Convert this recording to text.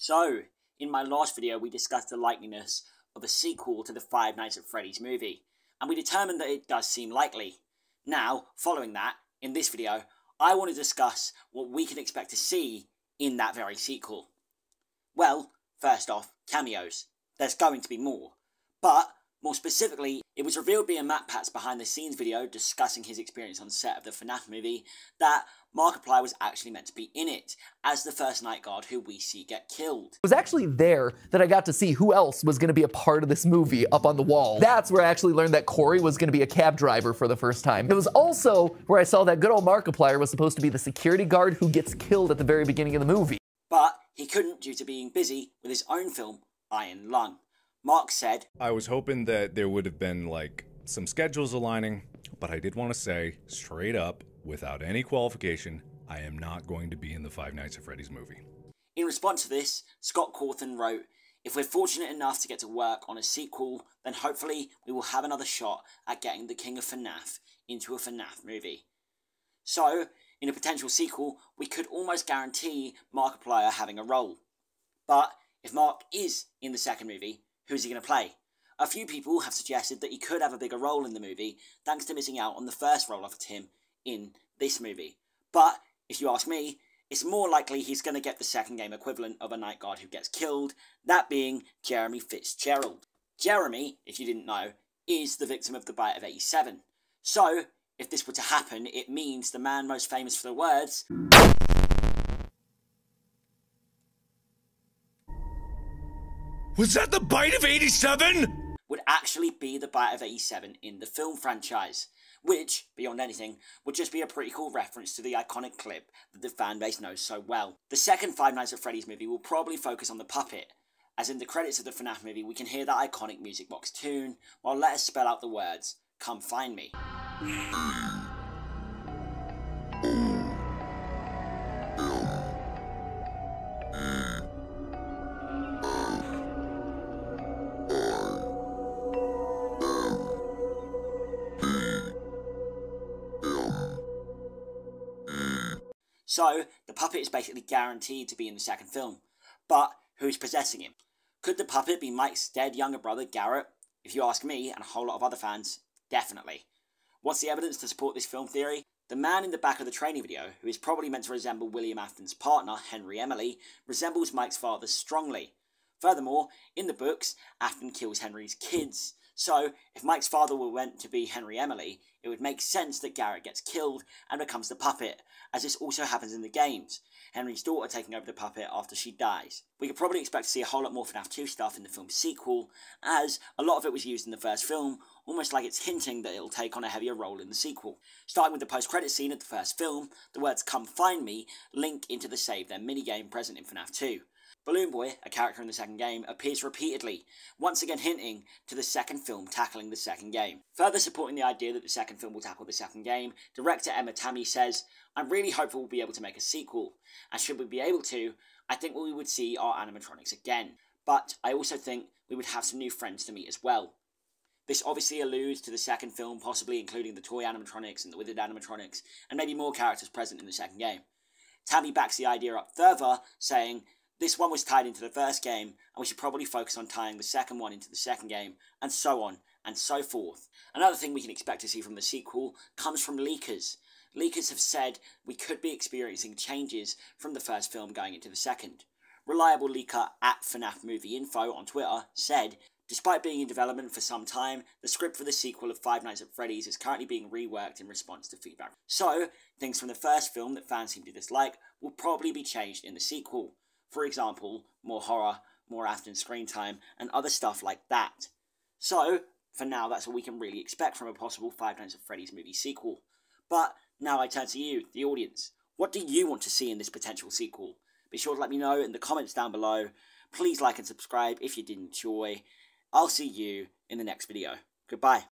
So, in my last video we discussed the likeliness of a sequel to the Five Nights at Freddy's movie, and we determined that it does seem likely. Now, following that, in this video, I want to discuss what we can expect to see in that very sequel. Well, first off, cameos. There's going to be more. But, more specifically, it was revealed via Matt Pat's behind the scenes video discussing his experience on set of the FNAF movie that Markiplier was actually meant to be in it, as the first night guard who we see get killed. It was actually there that I got to see who else was going to be a part of this movie up on the wall. That's where I actually learned that Corey was going to be a cab driver for the first time. It was also where I saw that good old Markiplier was supposed to be the security guard who gets killed at the very beginning of the movie. But he couldn't due to being busy with his own film, Iron Lung. Mark said, I was hoping that there would have been, like, some schedules aligning, but I did want to say, straight up, without any qualification, I am not going to be in the Five Nights at Freddy's movie. In response to this, Scott Cawthon wrote, if we're fortunate enough to get to work on a sequel, then hopefully we will have another shot at getting the King of FNAF into a FNAF movie. So, in a potential sequel, we could almost guarantee Markiplier having a role. But, if Mark is in the second movie, who's he going to play? A few people have suggested that he could have a bigger role in the movie, thanks to missing out on the first role offered to him in this movie. But, if you ask me, it's more likely he's going to get the second game equivalent of a night guard who gets killed, that being Jeremy Fitzgerald. Jeremy, if you didn't know, is the victim of the bite of 87. So, if this were to happen, it means the man most famous for the words, Was that the bite of 87? Would actually be the bite of 87 in the film franchise, which, beyond anything, would just be a pretty cool reference to the iconic clip that the fanbase knows so well. The second Five Nights at Freddy's movie will probably focus on the puppet, as in the credits of the FNAF movie we can hear that iconic music box tune, while let us spell out the words, "Come find me." So, the puppet is basically guaranteed to be in the second film. But, who's possessing him? Could the puppet be Mike's dead younger brother, Garrett? If you ask me, and a whole lot of other fans, definitely. What's the evidence to support this film theory? The man in the back of the training video, who is probably meant to resemble William Afton's partner, Henry Emily, resembles Mike's father strongly. Furthermore, in the books, Afton kills Henry's kids. So, if Mike's father were meant to be Henry Emily, it would make sense that Garrett gets killed and becomes the puppet, as this also happens in the games, Henry's daughter taking over the puppet after she dies. We could probably expect to see a whole lot more FNAF 2 stuff in the film's sequel, as a lot of it was used in the first film, almost like it's hinting that it'll take on a heavier role in the sequel. Starting with the post-credit scene of the first film, the words "Come Find Me" link into the Save Them minigame present in FNAF 2. Balloon Boy, a character in the second game, appears repeatedly, once again hinting to the second film tackling the second game. Further supporting the idea that the second film will tackle the second game, director Emma Tammy says, I'm really hopeful we'll be able to make a sequel, and should we be able to, I think we would see our animatronics again. But I also think we would have some new friends to meet as well. This obviously alludes to the second film, possibly including the toy animatronics and the withered animatronics, and maybe more characters present in the second game. Tammy backs the idea up further, saying, this one was tied into the first game, and we should probably focus on tying the second one into the second game, and so on, and so forth. Another thing we can expect to see from the sequel comes from leakers. Leakers have said we could be experiencing changes from the first film going into the second. Reliable leaker at FNAF Movie Info on Twitter said, despite being in development for some time, the script for the sequel of Five Nights at Freddy's is currently being reworked in response to feedback. So, things from the first film that fans seem to dislike will probably be changed in the sequel. For example, more horror, more Afton screen time, and other stuff like that. So, for now, that's all we can really expect from a possible Five Nights at Freddy's movie sequel. But, now I turn to you, the audience. What do you want to see in this potential sequel? Be sure to let me know in the comments down below. Please like and subscribe if you did enjoy. I'll see you in the next video. Goodbye.